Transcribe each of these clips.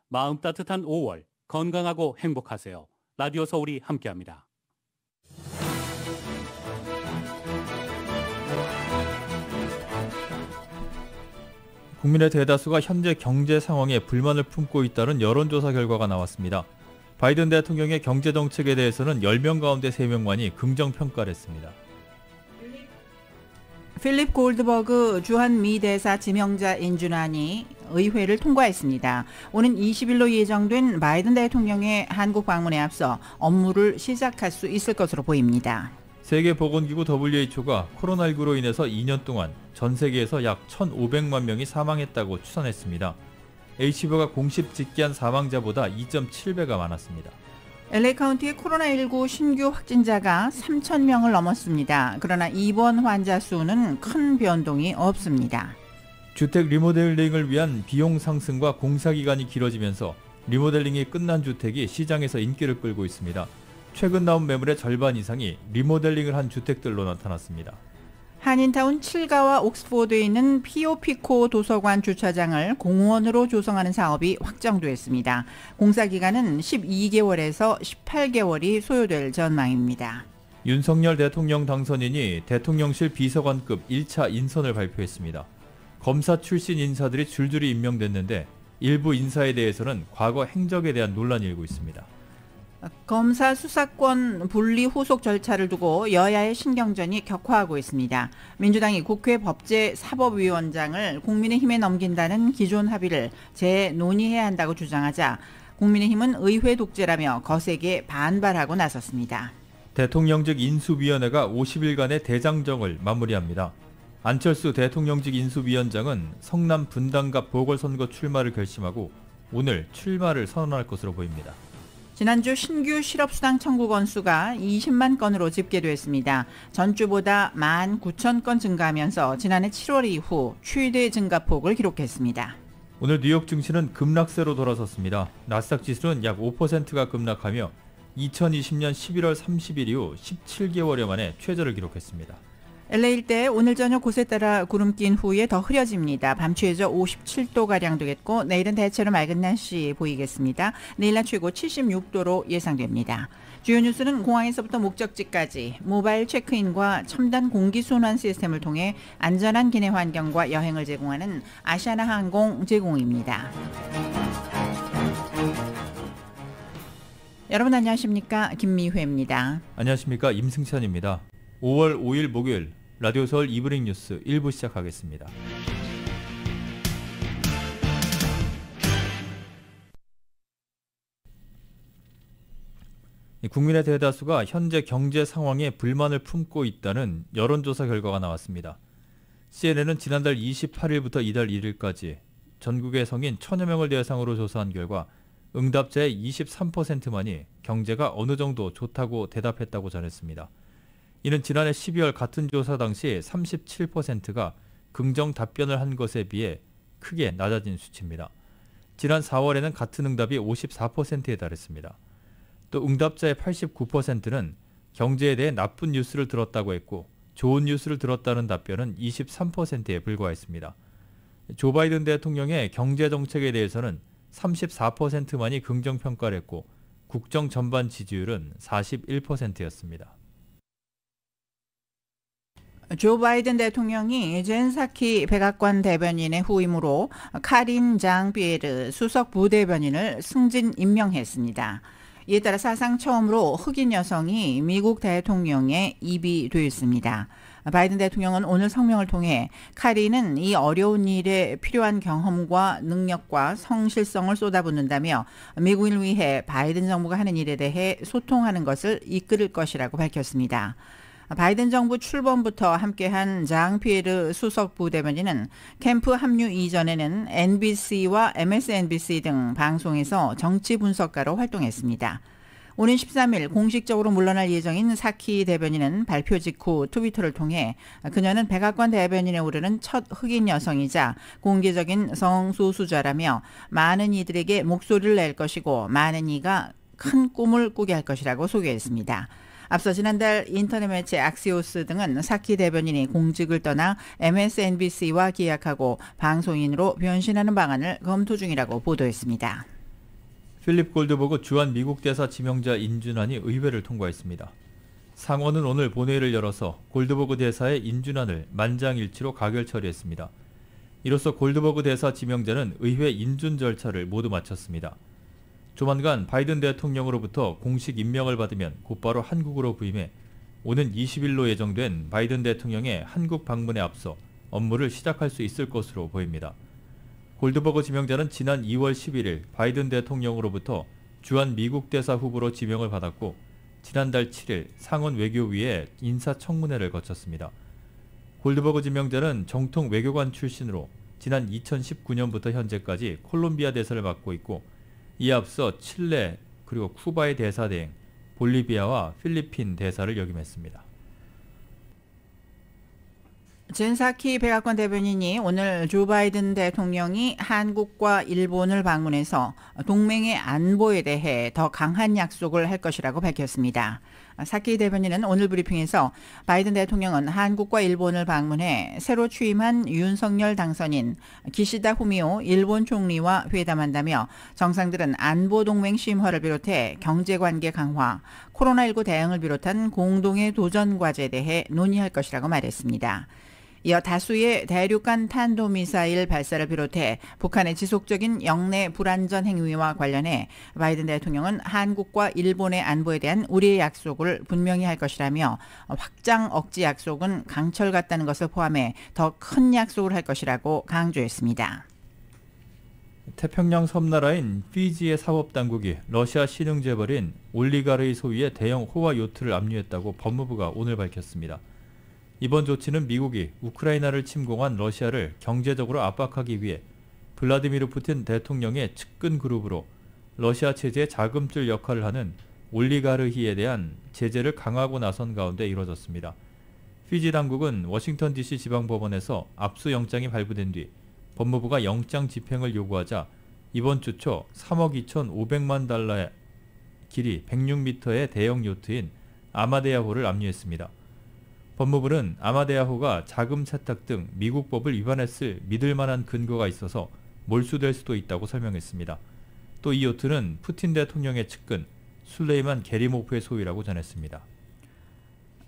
마음 따뜻한 5월, 건강하고 행복하세요. 라디오 서울이 함께합니다. 국민의 대다수가 현재 경제 상황에 불만을 품고 있다는 여론조사 결과가 나왔습니다. 바이든 대통령의 경제 정책에 대해서는 10명 가운데 3명만이 긍정평가를 했습니다. 필립 골드버그 주한미 대사 지명자 인준안이 의회를 통과했습니다. 오는 20일로 예정된 바이든 대통령의 한국 방문에 앞서 업무를 시작할 수 있을 것으로 보입니다. 세계보건기구 WHO가 코로나19로 인해서 2년 동안 전 세계에서 약 1,500만 명이 사망했다고 추산했습니다. HBO가 공식 집계한 사망자보다 2.7배가 많았습니다. LA 카운티의 코로나19 신규 확진자가 3,000명을 넘었습니다. 그러나 입원 환자 수는 큰 변동이 없습니다. 주택 리모델링을 위한 비용 상승과 공사기간이 길어지면서 리모델링이 끝난 주택이 시장에서 인기를 끌고 있습니다. 최근 나온 매물의 절반 이상이 리모델링을 한 주택들로 나타났습니다. 한인타운 7가와 옥스포드에 있는 피오피코 도서관 주차장을 공원으로 조성하는 사업이 확정됐습니다. 공사기간은 12개월에서 18개월이 소요될 전망입니다. 윤석열 대통령 당선인이 대통령실 비서관급 1차 인선을 발표했습니다. 검사 출신 인사들이 줄줄이 임명됐는데 일부 인사에 대해서는 과거 행적에 대한 논란이 일고 있습니다. 검사 수사권 분리 후속 절차를 두고 여야의 신경전이 격화하고 있습니다. 민주당이 국회 법제사법위원장을 국민의힘에 넘긴다는 기존 합의를 재논의해야 한다고 주장하자 국민의힘은 의회 독재라며 거세게 반발하고 나섰습니다. 대통령직 인수위원회가 50일간의 대장정을 마무리합니다. 안철수 대통령직 인수위원장은 성남 분당갑 보궐선거 출마를 결심하고 오늘 출마를 선언할 것으로 보입니다. 지난주 신규 실업수당 청구 건수가 20만 건으로 집계됐습니다. 전주보다 19,000건 증가하면서 지난해 7월 이후 최대 증가폭을 기록했습니다. 오늘 뉴욕 증시는 급락세로 돌아섰습니다. 나스닥 지수는 약 5%가 급락하며 2020년 11월 30일 이후 17개월여 만에 최저를 기록했습니다. LA 일대 오늘 저녁 곳에 따라 구름 낀 후에 더 흐려집니다. 밤 최저 57도가량 되겠고 내일은 대체로 맑은 날씨 보이겠습니다. 내일 낮 최고 76도로 예상됩니다. 주요 뉴스는 공항에서부터 목적지까지 모바일 체크인과 첨단 공기순환 시스템을 통해 안전한 기내 환경과 여행을 제공하는 아시아나 항공 제공입니다. 여러분 안녕하십니까? 김미회입니다. 안녕하십니까? 임승찬입니다. 5월 5일 목요일 라디오 서울 이브닝 뉴스 1부 시작하겠습니다. 국민의 대다수가 현재 경제 상황에 불만을 품고 있다는 여론조사 결과가 나왔습니다. CNN은 지난달 28일부터 이달 1일까지 전국의 성인 1,000여 명을 대상으로 조사한 결과 응답자의 23%만이 경제가 어느 정도 좋다고 대답했다고 전했습니다. 이는 지난해 12월 같은 조사 당시 37%가 긍정 답변을 한 것에 비해 크게 낮아진 수치입니다. 지난 4월에는 같은 응답이 54%에 달했습니다. 또 응답자의 89%는 경제에 대해 나쁜 뉴스를 들었다고 했고 좋은 뉴스를 들었다는 답변은 23%에 불과했습니다. 조 바이든 대통령의 경제 정책에 대해서는 34%만이 긍정평가를 했고 국정 전반 지지율은 41%였습니다. 조 바이든 대통령이 젠 사키 백악관 대변인의 후임으로 카린 장 피에르 수석 부대변인을 승진 임명했습니다. 이에 따라 사상 처음으로 흑인 여성이 미국 대통령의 입이 되었습니다. 바이든 대통령은 오늘 성명을 통해 카린은 이 어려운 일에 필요한 경험과 능력과 성실성을 쏟아붓는다며 미국을 위해 바이든 정부가 하는 일에 대해 소통하는 것을 이끌 것이라고 밝혔습니다. 바이든 정부 출범부터 함께한 장 피에르 수석 부대변인은 캠프 합류 이전에는 NBC와 MSNBC 등 방송에서 정치 분석가로 활동했습니다. 오는 13일 공식적으로 물러날 예정인 사키 대변인은 발표 직후 트위터를 통해 그녀는 백악관 대변인에 오르는 첫 흑인 여성이자 공개적인 성소수자라며 많은 이들에게 목소리를 낼 것이고 많은 이가 큰 꿈을 꾸게 할 것이라고 소개했습니다. 앞서 지난달 인터넷 매체 악시오스 등은 사키 대변인이 공직을 떠나 MSNBC와 계약하고 방송인으로 변신하는 방안을 검토 중이라고 보도했습니다. 필립 골드버그 주한 미국 대사 지명자 인준안이 의회를 통과했습니다. 상원은 오늘 본회의를 열어서 골드버그 대사의 인준안을 만장일치로 가결 처리했습니다. 이로써 골드버그 대사 지명자는 의회 인준 절차를 모두 마쳤습니다. 조만간 바이든 대통령으로부터 공식 임명을 받으면 곧바로 한국으로 부임해 오는 20일로 예정된 바이든 대통령의 한국 방문에 앞서 업무를 시작할 수 있을 것으로 보입니다. 골드버그 지명자는 지난 2월 11일 바이든 대통령으로부터 주한 미국 대사 후보로 지명을 받았고 지난달 7일 상원 외교위에 인사청문회를 거쳤습니다. 골드버그 지명자는 정통 외교관 출신으로 지난 2019년부터 현재까지 콜롬비아 대사를 맡고 있고 이에 앞서 칠레 그리고 쿠바의 대사 대행, 볼리비아와 필리핀 대사를 역임했습니다. 젠사키 백악관 대변인이 오늘 조 바이든 대통령이 한국과 일본을 방문해서 동맹의 안보에 대해 더 강한 약속을 할 것이라고 밝혔습니다. 사키 대변인은 오늘 브리핑에서 바이든 대통령은 한국과 일본을 방문해 새로 취임한 윤석열 당선인 기시다 후미오 일본 총리와 회담한다며 정상들은 안보 동맹 심화를 비롯해 경제관계 강화, 코로나19 대응을 비롯한 공동의 도전 과제에 대해 논의할 것이라고 말했습니다. 이어 다수의 대륙간 탄도미사일 발사를 비롯해 북한의 지속적인 영내 불안전 행위와 관련해 바이든 대통령은 한국과 일본의 안보에 대한 우리의 약속을 분명히 할 것이라며 확장 억지 약속은 강철 같다는 것을 포함해 더 큰 약속을 할 것이라고 강조했습니다. 태평양 섬나라인 피지의 사법당국이 러시아 신흥재벌인 올리가르이 소유의 대형 호화 요트를 압류했다고 법무부가 오늘 밝혔습니다. 이번 조치는 미국이 우크라이나를 침공한 러시아를 경제적으로 압박하기 위해 블라디미르 푸틴 대통령의 측근 그룹으로 러시아 체제의 자금줄 역할을 하는 올리가르히에 대한 제재를 강화하고 나선 가운데 이뤄졌습니다. 피지 당국은 워싱턴 DC 지방법원에서 압수영장이 발부된 뒤 법무부가 영장 집행을 요구하자 이번 주 초 3억 2,500만 달러의 길이 106m의 대형 요트인 아마데아호를 압류했습니다. 법무부는 아마데아호가 자금 세탁 등 미국 법을 위반했을 믿을 만한 근거가 있어서 몰수될 수도 있다고 설명했습니다. 또 이 요트는 푸틴 대통령의 측근 술레이만 게리모프의 소유라고 전했습니다.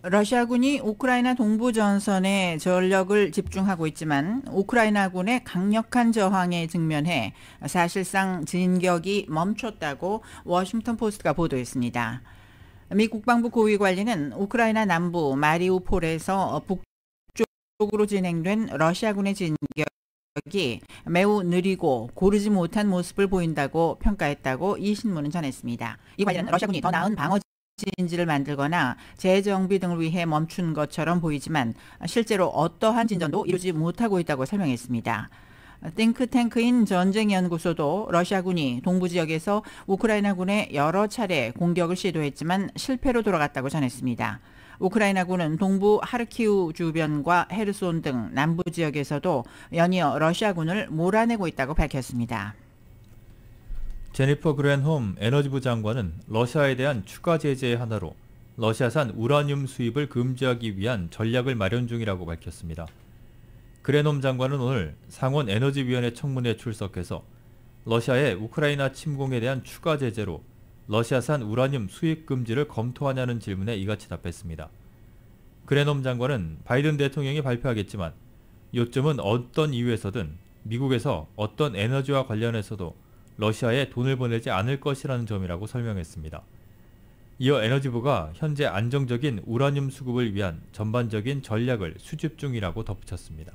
러시아군이 우크라이나 동부 전선에 전력을 집중하고 있지만 우크라이나군의 강력한 저항에 직면해 사실상 진격이 멈췄다고 워싱턴 포스트가 보도했습니다. 미 국방부 고위 관리는 우크라이나 남부 마리우폴에서 북쪽으로 진행된 러시아군의 진격이 매우 느리고 고르지 못한 모습을 보인다고 평가했다고 이 신문은 전했습니다. 이 관리는 러시아군이 더 나은 방어 진지를 만들거나 재정비 등을 위해 멈춘 것처럼 보이지만 실제로 어떠한 진전도 이루지 못하고 있다고 설명했습니다. 띵크탱크인 전쟁연구소도 러시아군이 동부 지역에서 우크라이나군에 여러 차례 공격을 시도했지만 실패로 돌아갔다고 전했습니다. 우크라이나군은 동부 하르키우 주변과 헤르손 등 남부 지역에서도 연이어 러시아군을 몰아내고 있다고 밝혔습니다. 제니퍼 그랜홈 에너지부 장관은 러시아에 대한 추가 제재의 하나로 러시아산 우라늄 수입을 금지하기 위한 전략을 마련 중이라고 밝혔습니다. 그랜홈 장관은 오늘 상원 에너지위원회 청문회에 출석해서 러시아의 우크라이나 침공에 대한 추가 제재로 러시아산 우라늄 수입 금지를 검토하냐는 질문에 이같이 답했습니다. 그랜홈 장관은 바이든 대통령이 발표하겠지만 요점은 어떤 이유에서든 미국에서 어떤 에너지와 관련해서도 러시아에 돈을 보내지 않을 것이라는 점이라고 설명했습니다. 이어 에너지부가 현재 안정적인 우라늄 수급을 위한 전반적인 전략을 수집 중이라고 덧붙였습니다.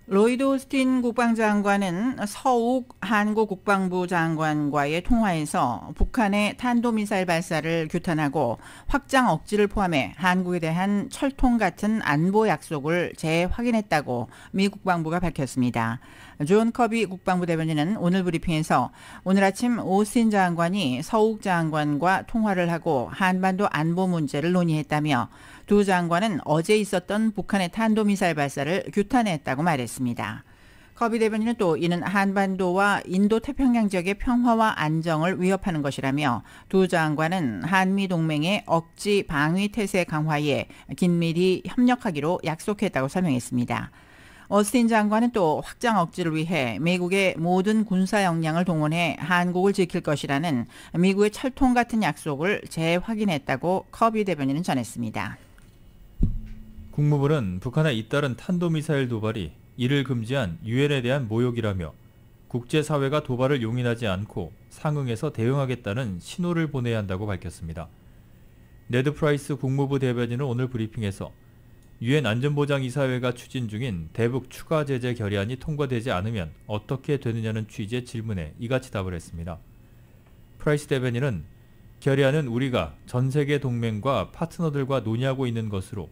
로이드 오스틴 국방장관은 서욱 한국 국방부 장관과의 통화에서 북한의 탄도미사일 발사를 규탄하고 확장 억지를 포함해 한국에 대한 철통 같은 안보 약속을 재확인했다고 미 국방부가 밝혔습니다. 존 커비 국방부 대변인은 오늘 브리핑에서 오늘 아침 오스틴 장관이 서욱 장관과 통화를 하고 한반도 안보 문제를 논의했다며 두 장관은 어제 있었던 북한의 탄도미사일 발사를 규탄했다고 말했습니다. 커비 대변인은 또 이는 한반도와 인도 태평양 지역의 평화와 안정을 위협하는 것이라며 두 장관은 한미 동맹의 억지 방위 태세 강화에 긴밀히 협력하기로 약속했다고 설명했습니다. 오스틴 장관은 또 확장 억지를 위해 미국의 모든 군사 역량을 동원해 한국을 지킬 것이라는 미국의 철통 같은 약속을 재확인했다고 커비 대변인은 전했습니다. 국무부는 북한의 잇따른 탄도미사일 도발이 이를 금지한 유엔에 대한 모욕이라며 국제사회가 도발을 용인하지 않고 상응해서 대응하겠다는 신호를 보내야 한다고 밝혔습니다. 네드 프라이스 국무부 대변인은 오늘 브리핑에서 유엔 안전보장이사회가 추진 중인 대북 추가 제재 결의안이 통과되지 않으면 어떻게 되느냐는 취지의 질문에 이같이 답을 했습니다. 프라이스 대변인은 결의안은 우리가 전 세계 동맹과 파트너들과 논의하고 있는 것으로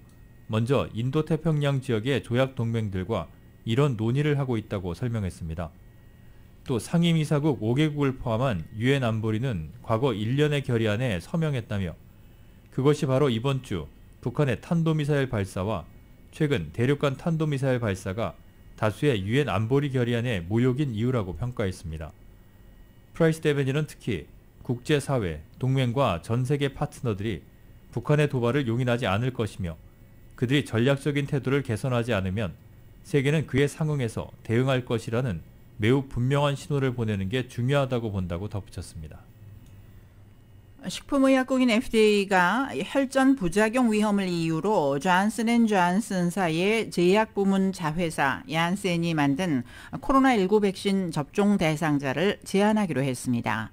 먼저 인도태평양 지역의 조약 동맹들과 이런 논의를 하고 있다고 설명했습니다. 또 상임이사국 5개국을 포함한 유엔 안보리는 과거 1년의 결의안에 서명했다며 그것이 바로 이번 주 북한의 탄도미사일 발사와 최근 대륙간 탄도미사일 발사가 다수의 유엔 안보리 결의안의 모욕인 이유라고 평가했습니다. 프라이스 대변인은 특히 국제사회, 동맹과 전 세계 파트너들이 북한의 도발을 용인하지 않을 것이며 그들이 전략적인 태도를 개선하지 않으면 세계는 그에 상응해서 대응할 것이라는 매우 분명한 신호를 보내는 게 중요하다고 본다고 덧붙였습니다. 식품의약국인 FDA가 혈전 부작용 위험을 이유로 존슨앤존슨사의 제약부문 자회사 얀센이 만든 코로나19 백신 접종 대상자를 제한하기로 했습니다.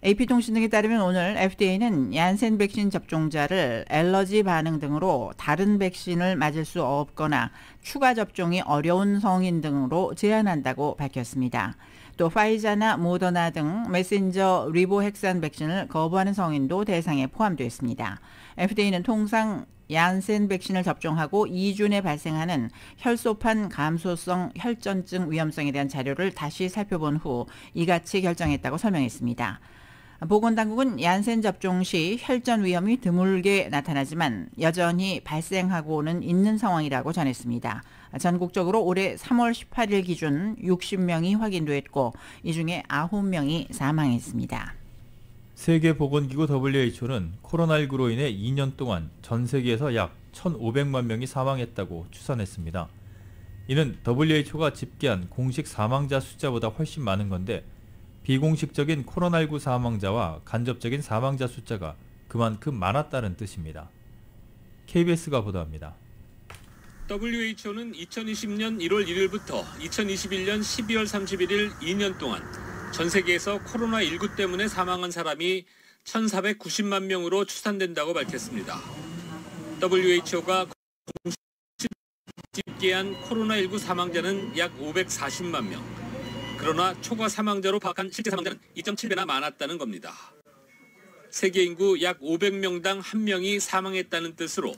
AP통신 등에 따르면 오늘 FDA는 얀센 백신 접종자를 알러지 반응 등으로 다른 백신을 맞을 수 없거나 추가 접종이 어려운 성인 등으로 제한한다고 밝혔습니다. 또 파이자나 모더나 등 메신저 리보핵산 백신을 거부하는 성인도 대상에 포함되어 있습니다. FDA는 통상 얀센 백신을 접종하고 2주 내 발생하는 혈소판 감소성 혈전증 위험성에 대한 자료를 다시 살펴본 후 이같이 결정했다고 설명했습니다. 보건당국은 얀센 접종 시 혈전 위험이 드물게 나타나지만 여전히 발생하고는 있는 상황이라고 전했습니다. 전국적으로 올해 3월 18일 기준 60명이 확인됐고 이 중에 9명이 사망했습니다. 세계보건기구 WHO는 코로나19로 인해 2년 동안 전 세계에서 약 1,500만 명이 사망했다고 추산했습니다. 이는 WHO가 집계한 공식 사망자 숫자보다 훨씬 많은 건데 비공식적인 코로나19 사망자와 간접적인 사망자 숫자가 그만큼 많았다는 뜻입니다. KBS가 보도합니다. WHO는 2020년 1월 1일부터 2021년 12월 31일 2년 동안 전 세계에서 코로나19 때문에 사망한 사람이 1,490만 명으로 추산된다고 밝혔습니다. WHO가 공식 집계한 코로나19 사망자는 약 540만 명. 그러나 초과 사망자로 파악한 실제 사망자는 2.7배나 많았다는 겁니다. 세계 인구 약 500명당 1명이 사망했다는 뜻으로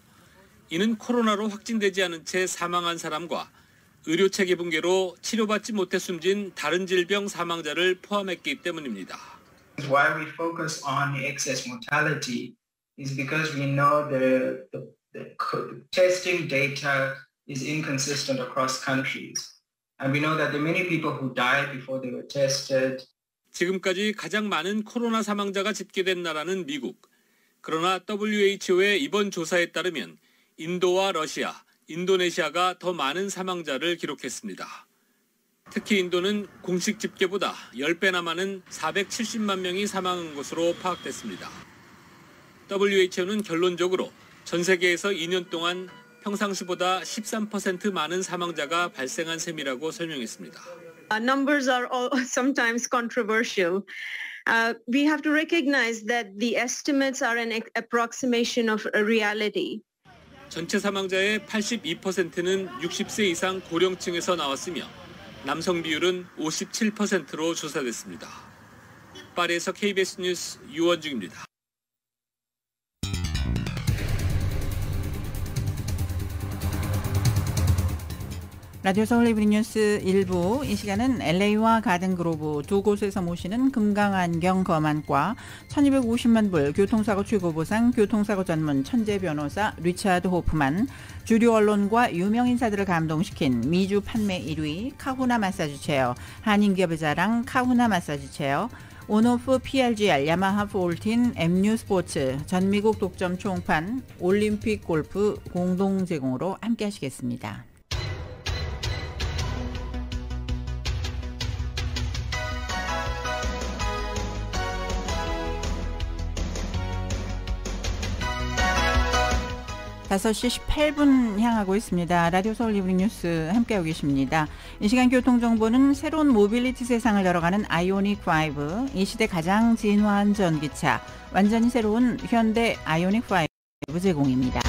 이는 코로나로 확진되지 않은 채 사망한 사람과 의료체계 붕괴로 치료받지 못해 숨진 다른 질병 사망자를 포함했기 때문입니다. Why we focus on excess mortality is because we know the testing data is inconsistent across countries. And we know that there are many people who died before they were tested. 지금까지 가장 많은 코로나 사망자가 집계된 나라는 미국. 그러나 WHO의 이번 조사에 따르면 인도와 러시아, 인도네시아가 더 많은 사망자를 기록했습니다. 특히 인도는 공식 집계보다 10배나 많은 470만 명이 사망한 것으로 파악됐습니다. WHO는 결론적으로 전 세계에서 2년 동안 평상시보다 13% 많은 사망자가 발생한 셈이라고 설명했습니다. Numbers are sometimes controversial. We have to recognize that the estimates are an approximation of reality. 전체 사망자의 82%는 60세 이상 고령층에서 나왔으며 남성 비율은 57%로 조사됐습니다. 파리에서 KBS 뉴스 유원중입니다. 라디오 서울 이브닝 뉴스 1부 이 시간은 LA와 가든그로브 두 곳에서 모시는 금강안경 검안과 1250만 불 교통사고 최고보상 교통사고 전문 천재 변호사 리차드 호프만 주류 언론과 유명 인사들을 감동시킨 미주 판매 1위 카후나 마사지 체어 한인기업의 자랑 카후나 마사지 체어 온오프 PRGR 야마하 폴틴 MU 스포츠 전미국 독점 총판 올림픽 골프 공동 제공으로 함께 하시겠습니다. 5시 18분 향하고 있습니다. 라디오 서울 이브닝 뉴스 함께하고 계십니다. 이 시간 교통정보는 새로운 모빌리티 세상을 열어가는 아이오닉 5, 이 시대 가장 진화한 전기차, 완전히 새로운 현대 아이오닉 5 제공입니다.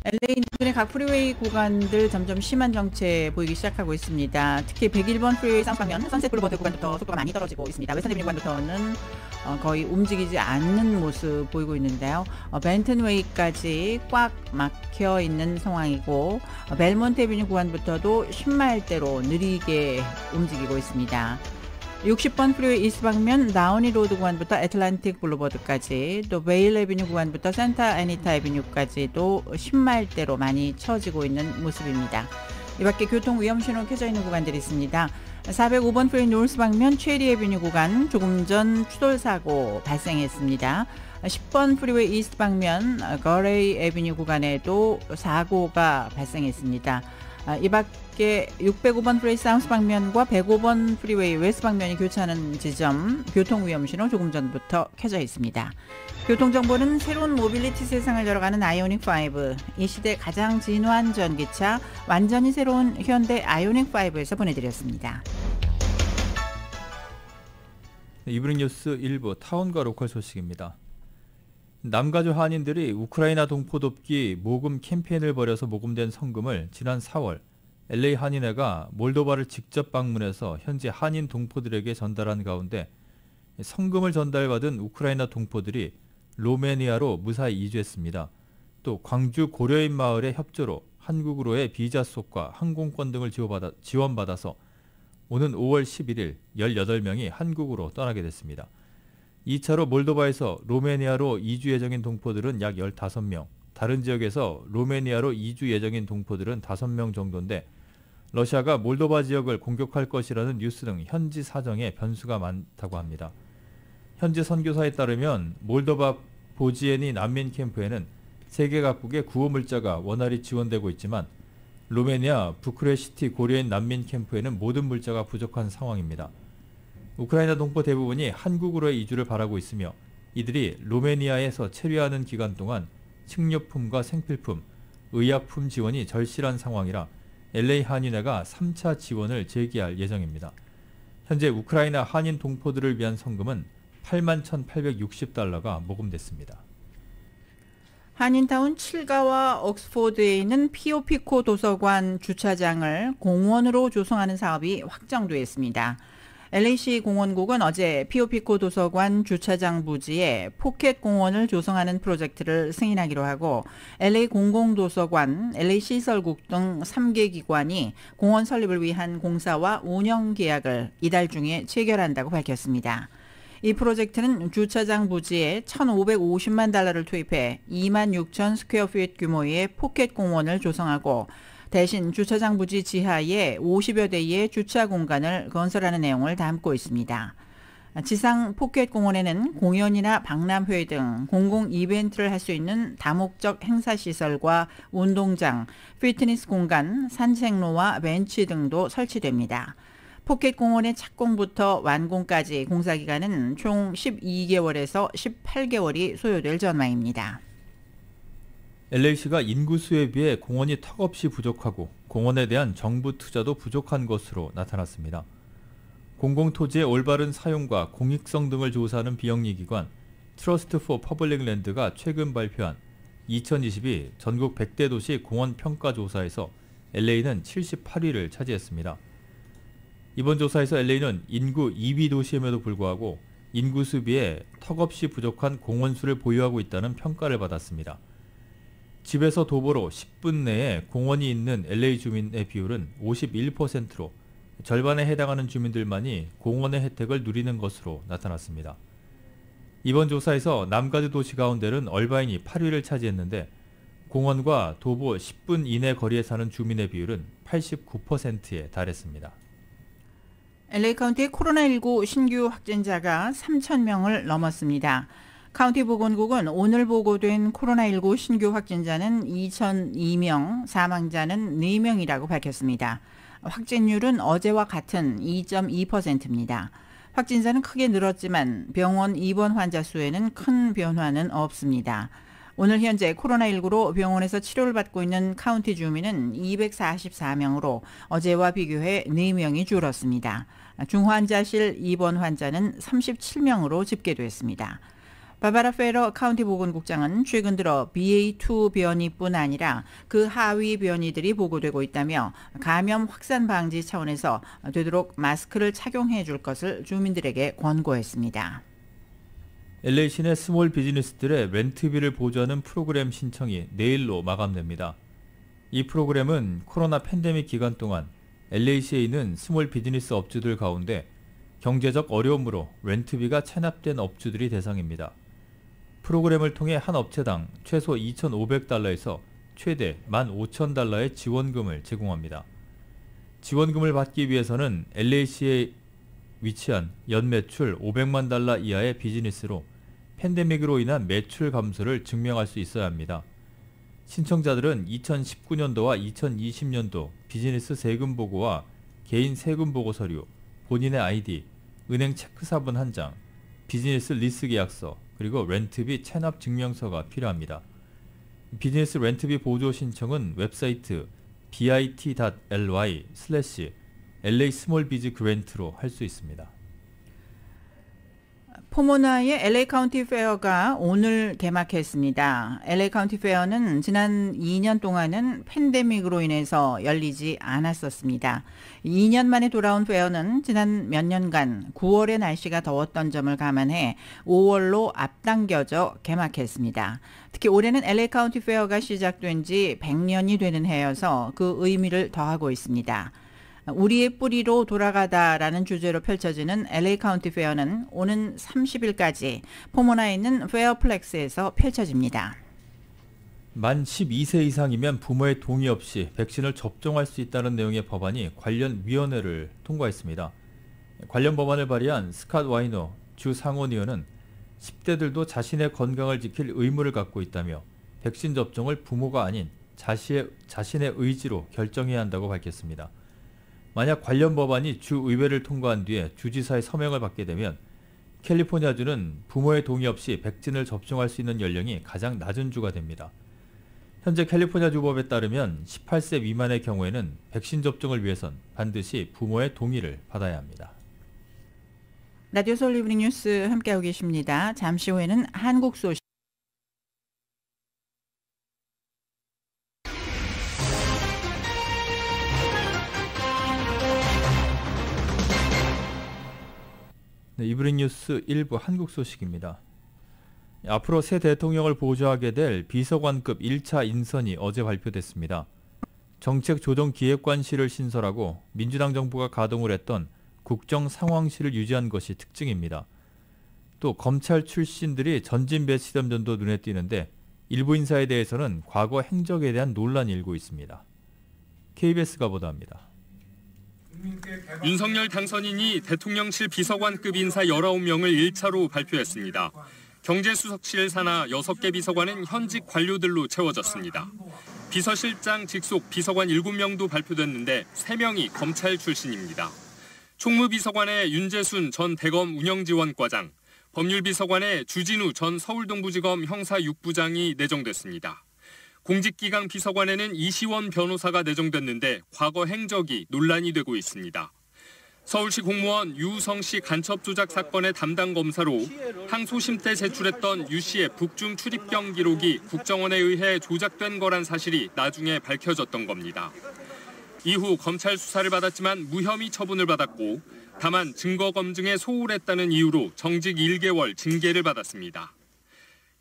LA 인근의 각 프리웨이 구간들 점점 심한 정체 보이기 시작하고 있습니다. 특히 101번 프리웨이 쌍방면 선셋 블루버드 구간부터 속도가 많이 떨어지고 있습니다. 웨스턴 에비뉴 구간부터는 거의 움직이지 않는 모습 보이고 있는데요. 벤튼웨이까지 꽉 막혀 있는 상황이고 벨몬트 에비뉴 구간부터도 10마일대로 느리게 움직이고 있습니다. 60번 프리웨이 이스트 방면 나우니 로드 구간부터 애틀란틱 블루버드까지, 또 베일 에비뉴 구간부터 산타 애니타 에비뉴까지도 10마일대로 많이 처지고 있는 모습입니다. 이 밖에 교통 위험 신호 켜져 있는 구간들이 있습니다. 405번 프리웨이 노스 방면 체리 에비뉴 구간 조금 전 추돌 사고 발생했습니다. 10번 프리웨이 이스트 방면 거레이 에비뉴 구간에도 사고가 발생했습니다. 이 밖에 605번 프리웨이 사우스 방면과 105번 프리웨이 웨스트 방면이 교차하는 지점 교통위험신호 조금 전부터 켜져 있습니다. 교통정보는 새로운 모빌리티 세상을 열어가는 아이오닉 5, 이 시대 가장 진화한 전기차, 완전히 새로운 현대 아이오닉 5에서 보내드렸습니다. 이브닝 뉴스 1부 타운과 로컬 소식입니다. 남가주 한인들이 우크라이나 동포 돕기 모금 캠페인을 벌여서 모금된 성금을 지난 4월 LA 한인회가 몰도바를 직접 방문해서 현지 한인 동포들에게 전달한 가운데 성금을 전달받은 우크라이나 동포들이 로메니아로 무사히 이주했습니다. 또 광주 고려인 마을의 협조로 한국으로의 비자 속과 항공권 등을 지원받아서 오는 5월 11일 18명이 한국으로 떠나게 됐습니다. 2차로 몰도바에서 로메니아로 이주 예정인 동포들은 약 15명, 다른 지역에서 로메니아로 이주 예정인 동포들은 5명 정도인데 러시아가 몰도바 지역을 공격할 것이라는 뉴스 등 현지 사정에 변수가 많다고 합니다. 현지 선교사에 따르면 몰도바 보지에니 난민 캠프에는 세계 각국의 구호 물자가 원활히 지원되고 있지만 로메니아 부크레시티 고려인 난민 캠프에는 모든 물자가 부족한 상황입니다. 우크라이나 동포 대부분이 한국으로의 이주를 바라고 있으며 이들이 로메니아에서 체류하는 기간 동안 식료품과 생필품, 의약품 지원이 절실한 상황이라 LA 한인회가 3차 지원을 제기할 예정입니다. 현재 우크라이나 한인 동포들을 위한 성금은 81,860달러가 모금됐습니다. 한인타운 7가와 옥스포드에 있는 피오피코 도서관 주차장을 공원으로 조성하는 사업이 확정됐습니다. LA시 공원국은 어제 피오피코 도서관 주차장 부지에 포켓 공원을 조성하는 프로젝트를 승인하기로 하고 LA 공공도서관, LA 시설국 등 3개 기관이 공원 설립을 위한 공사와 운영 계약을 이달 중에 체결한다고 밝혔습니다. 이 프로젝트는 주차장 부지에 1,550만 달러를 투입해 2만 6천 스퀘어피트 규모의 포켓 공원을 조성하고 대신 주차장 부지 지하에 50여 대의 주차 공간을 건설하는 내용을 담고 있습니다. 지상 포켓 공원에는 공연이나 박람회 등 공공 이벤트를 할 수 있는 다목적 행사시설과 운동장, 피트니스 공간, 산책로와 벤치 등도 설치됩니다. 포켓 공원의 착공부터 완공까지 공사기간은 총 12개월에서 18개월이 소요될 전망입니다. LA시가 인구수에 비해 공원이 턱없이 부족하고 공원에 대한 정부 투자도 부족한 것으로 나타났습니다. 공공토지의 올바른 사용과 공익성 등을 조사하는 비영리기관 트러스트 포 퍼블릭 랜드가 최근 발표한 2022 전국 100대 도시 공원 평가 조사에서 LA는 78위를 차지했습니다. 이번 조사에서 LA는 인구 2위 도시임에도 불구하고 인구수 비해 턱없이 부족한 공원수를 보유하고 있다는 평가를 받았습니다. 집에서 도보로 10분 내에 공원이 있는 LA 주민의 비율은 51%로 절반에 해당하는 주민들만이 공원의 혜택을 누리는 것으로 나타났습니다. 이번 조사에서 남가주 도시 가운데는 얼바인이 8위를 차지했는데 공원과 도보 10분 이내 거리에 사는 주민의 비율은 89%에 달했습니다. LA 카운티의 코로나19 신규 확진자가 3,000명을 넘었습니다. 카운티 보건국은 오늘 보고된 코로나19 신규 확진자는 2,002명, 사망자는 4명이라고 밝혔습니다. 확진율은 어제와 같은 2.2%입니다. 확진자는 크게 늘었지만 병원 입원 환자 수에는 큰 변화는 없습니다. 오늘 현재 코로나19로 병원에서 치료를 받고 있는 카운티 주민은 244명으로 어제와 비교해 4명이 줄었습니다. 중환자실 입원 환자는 37명으로 집계됐습니다. 바바라 페러 카운티 보건국장은 최근 들어 BA2 변이뿐 아니라 그 하위 변이들이 보고되고 있다며 감염 확산 방지 차원에서 되도록 마스크를 착용해 줄 것을 주민들에게 권고했습니다. LA 시내 스몰 비즈니스들의 렌트비를 보조하는 프로그램 신청이 내일로 마감됩니다. 이 프로그램은 코로나 팬데믹 기간 동안 LA시에 있는 스몰 비즈니스 업주들 가운데 경제적 어려움으로 렌트비가 체납된 업주들이 대상입니다. 프로그램을 통해 한 업체당 최소 $2,500에서 최대 $15,000의 지원금을 제공합니다. 지원금을 받기 위해서는 LA시에 위치한 연매출 $500만 이하의 비즈니스로 팬데믹으로 인한 매출 감소를 증명할 수 있어야 합니다. 신청자들은 2019년도와 2020년도 비즈니스 세금 보고와 개인 세금 보고 서류, 본인의 아이디, 은행 체크사본 1장, 비즈니스 리스 계약서, 그리고 렌트비 체납 증명서가 필요합니다. 비즈니스 렌트비 보조 신청은 웹사이트 bit.ly/LA 스몰 비즈 그랜트로 할 수 있습니다. 포모나의 LA 카운티 페어가 오늘 개막했습니다. LA 카운티 페어는 지난 2년 동안은 팬데믹으로 인해서 열리지 않았었습니다. 2년 만에 돌아온 페어는 지난 몇 년간 9월에 날씨가 더웠던 점을 감안해 5월로 앞당겨져 개막했습니다. 특히 올해는 LA 카운티 페어가 시작된 지 100년이 되는 해여서 그 의미를 더하고 있습니다. 우리의 뿌리로 돌아가다라는 주제로 펼쳐지는 LA 카운티 페어는 오는 30일까지 포모나에 있는 페어플렉스에서 펼쳐집니다. 만 12세 이상이면 부모의 동의 없이 백신을 접종할 수 있다는 내용의 법안이 관련 위원회를 통과했습니다. 관련 법안을 발의한 스캇 와이너 주 상원의원은 10대들도 자신의 건강을 지킬 의무를 갖고 있다며 백신 접종을 부모가 아닌 자신의 의지로 결정해야 한다고 밝혔습니다. 만약 관련 법안이 주의회를 통과한 뒤에 주지사의 서명을 받게 되면 캘리포니아주는 부모의 동의 없이 백신을 접종할 수 있는 연령이 가장 낮은 주가 됩니다. 현재 캘리포니아주 법에 따르면 18세 미만의 경우에는 백신 접종을 위해선 반드시 부모의 동의를 받아야 합니다. 라디오 서울 이브닝 뉴스 함께하고 계십니다. 잠시 후에는 한국 소식. 네, 이브닝 뉴스 1부 한국 소식입니다. 앞으로 새 대통령을 보좌하게 될 비서관급 1차 인선이 어제 발표됐습니다. 정책조정기획관실을 신설하고 민주당 정부가 가동을 했던 국정상황실을 유지한 것이 특징입니다. 또 검찰 출신들이 전진 배치된 점도 눈에 띄는데 일부 인사에 대해서는 과거 행적에 대한 논란이 일고 있습니다. KBS가 보도합니다. 윤석열 당선인이 대통령실 비서관급 인사 19명을 1차로 발표했습니다. 경제수석실 산하 6개 비서관은 현직 관료들로 채워졌습니다. 비서실장 직속 비서관 7명도 발표됐는데 3명이 검찰 출신입니다. 총무비서관의 윤재순 전 대검 운영지원과장, 법률비서관의 주진우 전 서울동부지검 형사 6부장이 내정됐습니다. 공직기강 비서관에는 이시원 변호사가 내정됐는데 과거 행적이 논란이 되고 있습니다. 서울시 공무원 유우성 씨 간첩 조작 사건의 담당 검사로 항소심 때 제출했던 유 씨의 북중 출입경 기록이 국정원에 의해 조작된 거란 사실이 나중에 밝혀졌던 겁니다. 이후 검찰 수사를 받았지만 무혐의 처분을 받았고 다만 증거 검증에 소홀했다는 이유로 정직 1개월 징계를 받았습니다.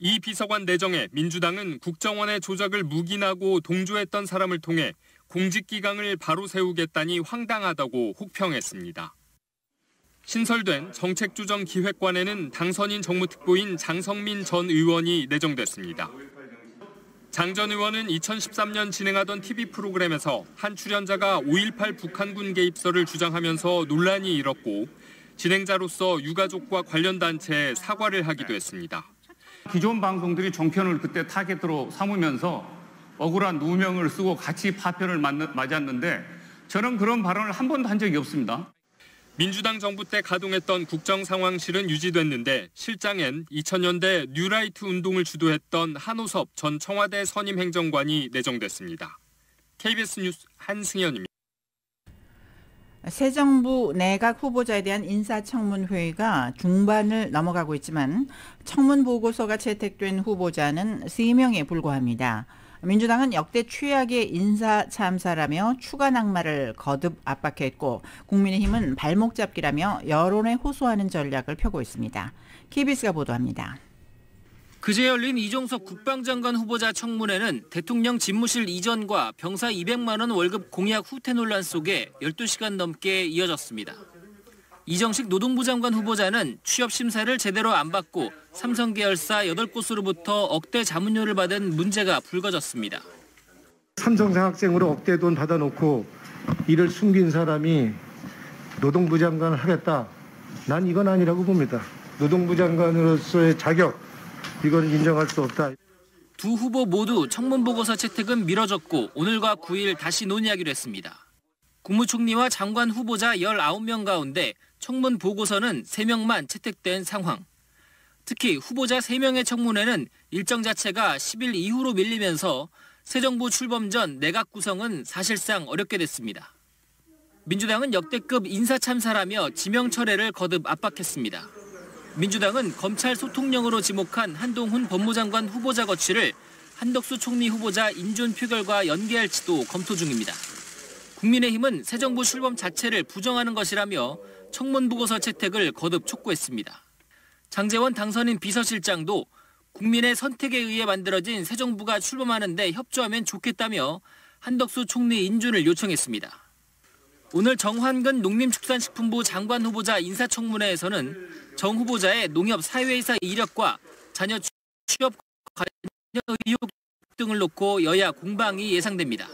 이 비서관 내정에 민주당은 국정원의 조작을 묵인하고 동조했던 사람을 통해 공직기강을 바로 세우겠다니 황당하다고 혹평했습니다. 신설된 정책조정기획관에는 당선인 정무특보인 장성민 전 의원이 내정됐습니다. 장 전 의원은 2013년 진행하던 TV 프로그램에서 한 출연자가 5.18 북한군 개입설을 주장하면서 논란이 일었고 진행자로서 유가족과 관련 단체에 사과를 하기도 했습니다. 기존 방송들이 종편을 그때 타겟으로 삼으면서 억울한 누명을 쓰고 같이 파편을 맞았는데 저는 그런 발언을 한 번도 한 적이 없습니다. 민주당 정부 때 가동했던 국정상황실은 유지됐는데 실장엔 2000년대 뉴라이트 운동을 주도했던 한호섭 전 청와대 선임 행정관이 내정됐습니다. KBS 뉴스 한승현입니다. 새 정부 내각 후보자에 대한 인사청문회가 중반을 넘어가고 있지만 청문 보고서가 채택된 후보자는 3명에 불과합니다. 민주당은 역대 최악의 인사 참사라며 추가 낙마를 거듭 압박했고 국민의힘은 발목 잡기라며 여론에 호소하는 전략을 펴고 있습니다. KBS가 보도합니다. 그제 열린 이종석 국방장관 후보자 청문회는 대통령 집무실 이전과 병사 200만 원 월급 공약 후퇴 논란 속에 12시간 넘게 이어졌습니다. 이정식 노동부 장관 후보자는 취업 심사를 제대로 안 받고 삼성 계열사 8곳으로부터 억대 자문료를 받은 문제가 불거졌습니다. 삼성사 학생으로 억대 돈 받아놓고 이를 숨긴 사람이 노동부 장관을 하겠다. 난 이건 아니라고 봅니다. 노동부 장관으로서의 자격, 이건 인정할 수 없다. 두 후보 모두 청문 보고서 채택은 미뤄졌고 오늘과 9일 다시 논의하기로 했습니다. 국무총리와 장관 후보자 19명 가운데 청문 보고서는 3명만 채택된 상황. 특히 후보자 3명의 청문회는 일정 자체가 10일 이후로 밀리면서 새 정부 출범 전 내각 구성은 사실상 어렵게 됐습니다. 민주당은 역대급 인사참사라며 지명 철회를 거듭 압박했습니다. 민주당은 검찰 소통령으로 지목한 한동훈 법무장관 후보자 거취를 한덕수 총리 후보자 인준 표결과 연계할지도 검토 중입니다. 국민의힘은 새 정부 출범 자체를 부정하는 것이라며 청문 보고서 채택을 거듭 촉구했습니다. 장제원 당선인 비서실장도 국민의 선택에 의해 만들어진 새 정부가 출범하는 데 협조하면 좋겠다며 한덕수 총리 인준을 요청했습니다. 오늘 정환근 농림축산식품부 장관 후보자 인사청문회에서는 정 후보자의 농협 사회이사 이력과 자녀 취업 관여 의혹 등을 놓고 여야 공방이 예상됩니다.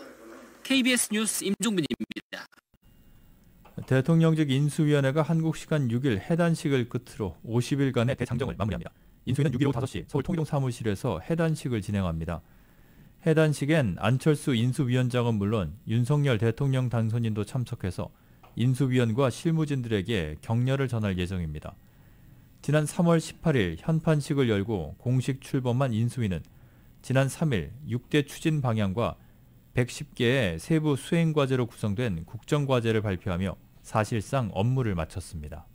KBS 뉴스 임종빈입니다. 대통령직 인수위원회가 한국 시간 6일 해단식을 끝으로 50일간의 대장정을 마무리합니다. 인수위는 6일 오후 5시 서울 통일동 사무실에서 해단식을 진행합니다. 해단식엔 안철수 인수위원장은 물론 윤석열 대통령 당선인도 참석해서 인수위원과 실무진들에게 격려를 전할 예정입니다. 지난 3월 18일 현판식을 열고 공식 출범한 인수위는 지난 3일 6대 추진 방향과 110개의 세부 수행과제로 구성된 국정과제를 발표하며 사실상 업무를 마쳤습니다.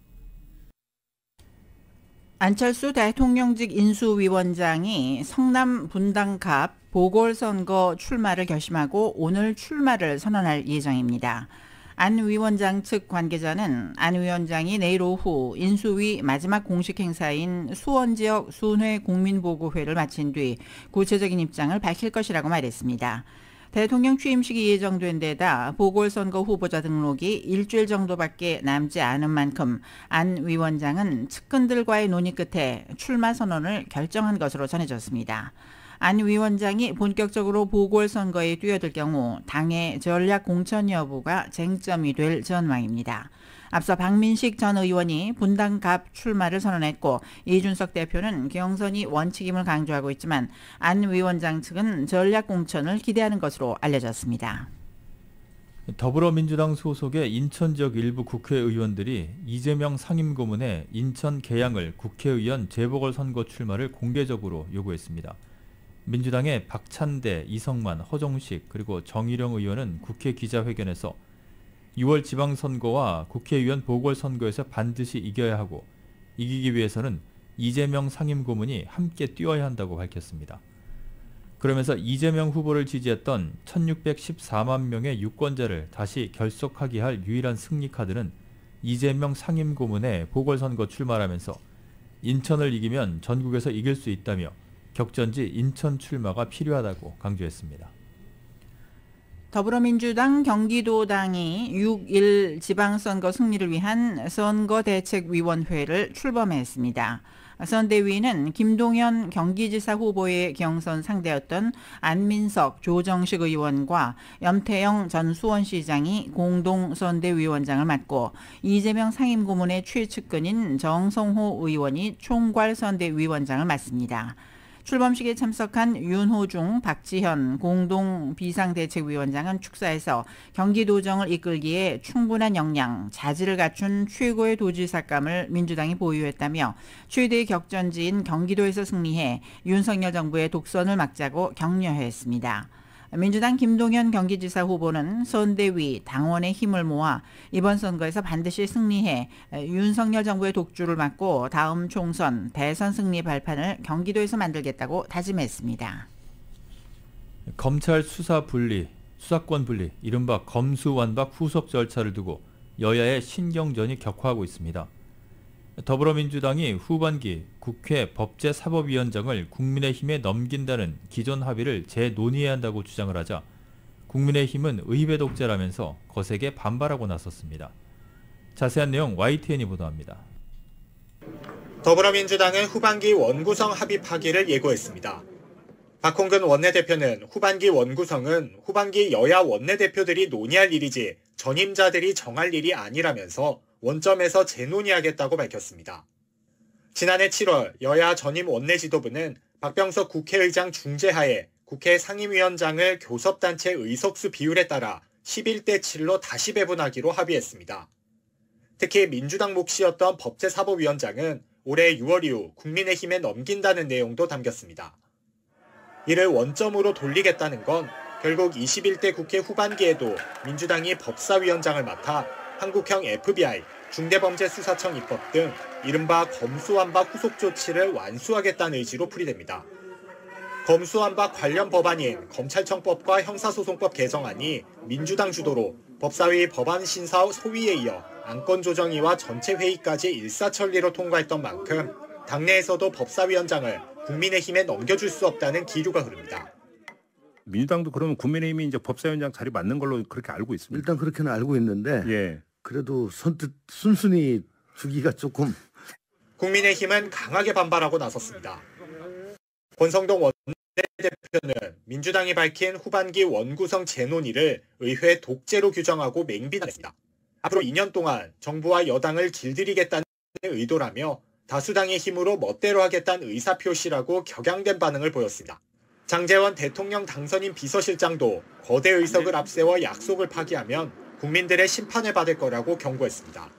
안철수 대통령직 인수위원장이 성남 분당갑 보궐선거 출마를 결심하고 오늘 출마를 선언할 예정입니다. 안 위원장 측 관계자는 안 위원장이 내일 오후 인수위 마지막 공식 행사인 수원지역 순회 국민보고회를 마친 뒤 구체적인 입장을 밝힐 것이라고 말했습니다. 대통령 취임식이 예정된 데다 보궐선거 후보자 등록이 일주일 정도밖에 남지 않은 만큼 안 위원장은 측근들과의 논의 끝에 출마 선언을 결정한 것으로 전해졌습니다. 안 위원장이 본격적으로 보궐선거에 뛰어들 경우 당의 전략 공천 여부가 쟁점이 될 전망입니다. 앞서 박민식 전 의원이 분당갑 출마를 선언했고 이준석 대표는 경선이 원칙임을 강조하고 있지만 안 위원장 측은 전략 공천을 기대하는 것으로 알려졌습니다. 더불어민주당 소속의 인천 지역 일부 국회의원들이 이재명 상임고문의 인천 계양을 국회의원 재보궐선거 출마를 공개적으로 요구했습니다. 민주당의 박찬대, 이성만, 허정식 그리고 정일영 의원은 국회 기자회견에서 6월 지방선거와 국회의원 보궐선거에서 반드시 이겨야 하고 이기기 위해서는 이재명 상임고문이 함께 뛰어야 한다고 밝혔습니다. 그러면서 이재명 후보를 지지했던 1614만 명의 유권자를 다시 결속하게 할 유일한 승리카드는 이재명 상임고문의 보궐선거 출마라면서 인천을 이기면 전국에서 이길 수 있다며 격전지 인천 출마가 필요하다고 강조했습니다. 더불어민주당 경기도당이 6.1 지방선거 승리를 위한 선거대책위원회를 출범했습니다. 선대위는 김동연 경기지사 후보의 경선 상대였던 안민석, 조정식 의원과 염태영 전 수원시장이 공동선대위원장을 맡고 이재명 상임고문의 최측근인 정성호 의원이 총괄선대위원장을 맡습니다. 출범식에 참석한 윤호중, 박지현 공동 비상대책위원장은 축사에서 경기도정을 이끌기에 충분한 역량, 자질을 갖춘 최고의 도지사감을 민주당이 보유했다며 최대의 격전지인 경기도에서 승리해 윤석열 정부의 독선을 막자고 격려했습니다. 민주당 김동연 경기지사 후보는 선대위, 당원의 힘을 모아 이번 선거에서 반드시 승리해 윤석열 정부의 독주를 막고 다음 총선, 대선 승리 발판을 경기도에서 만들겠다고 다짐했습니다. 검찰 수사 분리, 수사권 분리, 이른바 검수완박 후속 절차를 두고 여야의 신경전이 격화하고 있습니다. 더불어민주당이 후반기 국회 법제사법위원장을 국민의힘에 넘긴다는 기존 합의를 재논의해야 한다고 주장을 하자 국민의힘은 의회 독재라면서 거세게 반발하고 나섰습니다. 자세한 내용 YTN이 보도합니다. 더불어민주당은 후반기 원구성 합의 파기를 예고했습니다. 박홍근 원내대표는 후반기 원구성은 후반기 여야 원내대표들이 논의할 일이지 전임자들이 정할 일이 아니라면서 원점에서 재논의하겠다고 밝혔습니다. 지난해 7월 여야 전임 원내지도부는 박병석 국회의장 중재하에 국회 상임위원장을 교섭단체 의석수 비율에 따라 11대 7로 다시 배분하기로 합의했습니다. 특히 민주당 몫이었던 법제사법위원장은 올해 6월 이후 국민의힘에 넘긴다는 내용도 담겼습니다. 이를 원점으로 돌리겠다는 건 결국 21대 국회 후반기에도 민주당이 법사위원장을 맡아 한국형 FBI, 중대범죄수사청 입법 등 이른바 검수완박 후속 조치를 완수하겠다는 의지로 풀이됩니다. 검수완박 관련 법안인 검찰청법과 형사소송법 개정안이 민주당 주도로 법사위 법안심사 소위에 이어 안건조정위와 전체회의까지 일사천리로 통과했던 만큼 당내에서도 법사위원장을 국민의힘에 넘겨줄 수 없다는 기류가 흐릅니다. 민주당도 그러면 국민의힘이 이제 법사위원장 자리 맞는 걸로 그렇게 알고 있습니다. 일단 그렇게는 알고 있는데 예. 그래도 선뜻 순순히 주기가 조금. 국민의힘은 강하게 반발하고 나섰습니다. 권성동 원내대표는 민주당이 밝힌 후반기 원구성 재논의를 의회 독재로 규정하고 맹비난했습니다. 앞으로 2년 동안 정부와 여당을 길들이겠다는 의도라며 다수당의 힘으로 멋대로 하겠다는 의사표시라고 격양된 반응을 보였습니다. 장제원 대통령 당선인 비서실장도 거대 의석을 앞세워 약속을 파기하면 국민들의 심판을 받을 거라고 경고했습니다.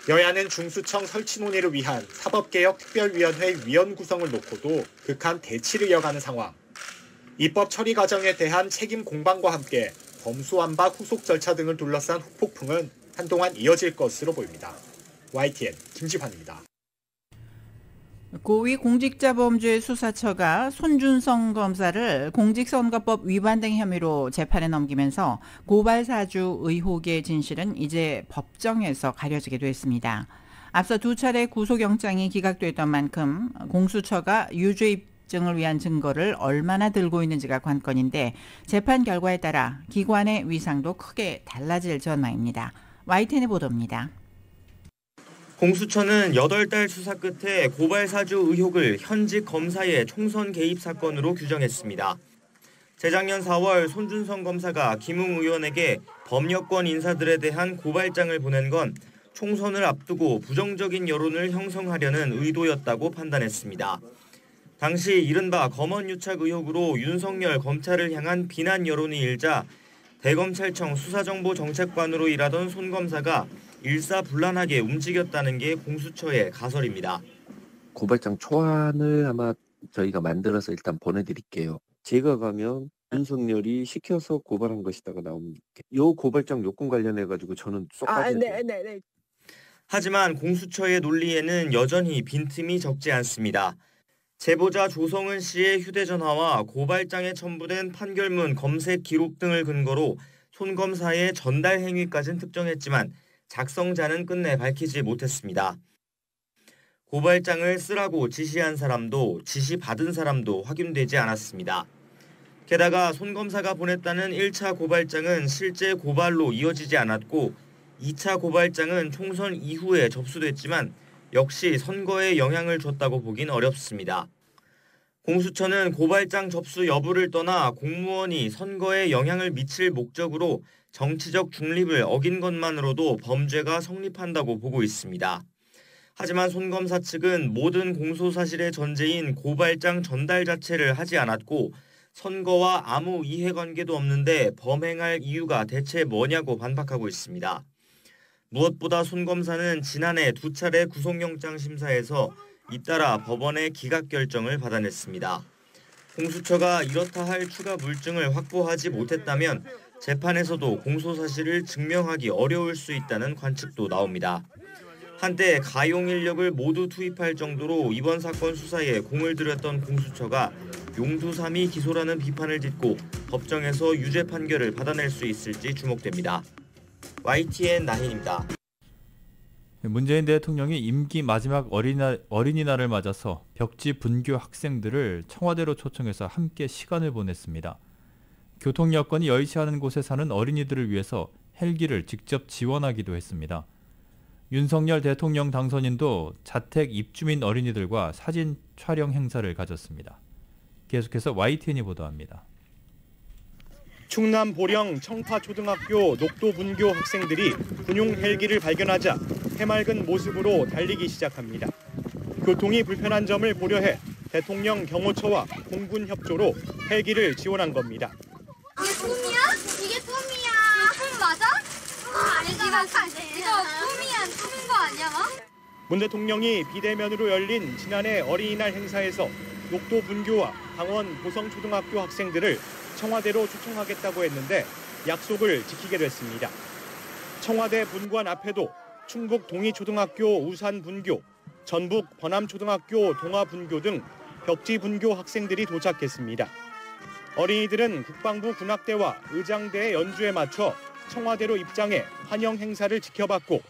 여야는 중수청 설치 논의를 위한 사법개혁특별위원회 위원 구성을 놓고도 극한 대치를 이어가는 상황. 입법 처리 과정에 대한 책임 공방과 함께 검수완박 후속 절차 등을 둘러싼 후폭풍은 한동안 이어질 것으로 보입니다. YTN 김지환입니다. 고위공직자범죄수사처가 손준성 검사를 공직선거법 위반 등 혐의로 재판에 넘기면서 고발사주 의혹의 진실은 이제 법정에서 가려지게 됐습니다. 앞서 두 차례 구속영장이 기각됐던 만큼 공수처가 유죄 입증을 위한 증거를 얼마나 들고 있는지가 관건인데 재판 결과에 따라 기관의 위상도 크게 달라질 전망입니다. YTN의 보도입니다. 공수처는 8달 수사 끝에 고발사주 의혹을 현직 검사의 총선 개입 사건으로 규정했습니다. 재작년 4월 손준성 검사가 김웅 의원에게 범여권 인사들에 대한 고발장을 보낸 건 총선을 앞두고 부정적인 여론을 형성하려는 의도였다고 판단했습니다. 당시 이른바 검언유착 의혹으로 윤석열 검찰을 향한 비난 여론이 일자 대검찰청 수사정보정책관으로 일하던 손 검사가 일사불란하게 움직였다는 게 공수처의 가설입니다. 고발장 초안을 아마 저희가 만들어서 일단 보내드릴게요. 제가 가면 윤석열이 시켜서 고발한 것이다가 나옵니다. 이 고발장 요건 관련해가지고 저는 쏙 빠져요. 네. 하지만 공수처의 논리에는 여전히 빈틈이 적지 않습니다. 제보자 조성은 씨의 휴대전화와 고발장에 첨부된 판결문 검색 기록 등을 근거로 손 검사의 전달 행위까지는 특정했지만 작성자는 끝내 밝히지 못했습니다. 고발장을 쓰라고 지시한 사람도 지시받은 사람도 확인되지 않았습니다. 게다가 손 검사가 보냈다는 1차 고발장은 실제 고발로 이어지지 않았고 2차 고발장은 총선 이후에 접수됐지만 역시 선거에 영향을 줬다고 보긴 어렵습니다. 공수처는 고발장 접수 여부를 떠나 공무원이 선거에 영향을 미칠 목적으로 정치적 중립을 어긴 것만으로도 범죄가 성립한다고 보고 있습니다. 하지만 손 검사 측은 모든 공소 사실의 전제인 고발장 전달 자체를 하지 않았고 선거와 아무 이해관계도 없는데 범행할 이유가 대체 뭐냐고 반박하고 있습니다. 무엇보다 손 검사는 지난해 2차례 구속영장 심사에서 잇따라 법원의 기각 결정을 받아냈습니다. 공수처가 이렇다 할 추가 물증을 확보하지 못했다면 재판에서도 공소 사실을 증명하기 어려울 수 있다는 관측도 나옵니다. 한때 가용 인력을 모두 투입할 정도로 이번 사건 수사에 공을 들였던 공수처가 용두삼이 기소라는 비판을 딛고 법정에서 유죄 판결을 받아낼 수 있을지 주목됩니다. YTN 나힌입니다. 문재인 대통령이 임기 마지막 어린이날을 맞아서 벽지 분교 학생들을 청와대로 초청해서 함께 시간을 보냈습니다. 교통 여건이 여의치 않은 곳에 사는 어린이들을 위해서 헬기를 직접 지원하기도 했습니다. 윤석열 대통령 당선인도 자택 입주민 어린이들과 사진 촬영 행사를 가졌습니다. 계속해서 YTN이 보도합니다. 충남 보령 청파초등학교 녹도분교 학생들이 군용 헬기를 발견하자 해맑은 모습으로 달리기 시작합니다. 교통이 불편한 점을 고려해 대통령 경호처와 공군 협조로 헬기를 지원한 겁니다. 이게 꿈이야? 이게 꿈이야. 꿈 맞아? 이거 꿈인 거 아니야, 막? 문 대통령이 비대면으로 열린 지난해 어린이날 행사에서 녹도분교와 강원 보성초등학교 학생들을 청와대로 초청하겠다고 했는데 약속을 지키게 됐습니다. 청와대 분관 앞에도 충북 동이초등학교 우산분교, 전북 번암초등학교 동아분교 등 벽지분교 학생들이 도착했습니다. 어린이들은 국방부 군악대와 의장대의 연주에 맞춰 청와대로 입장해 환영 행사를 지켜봤고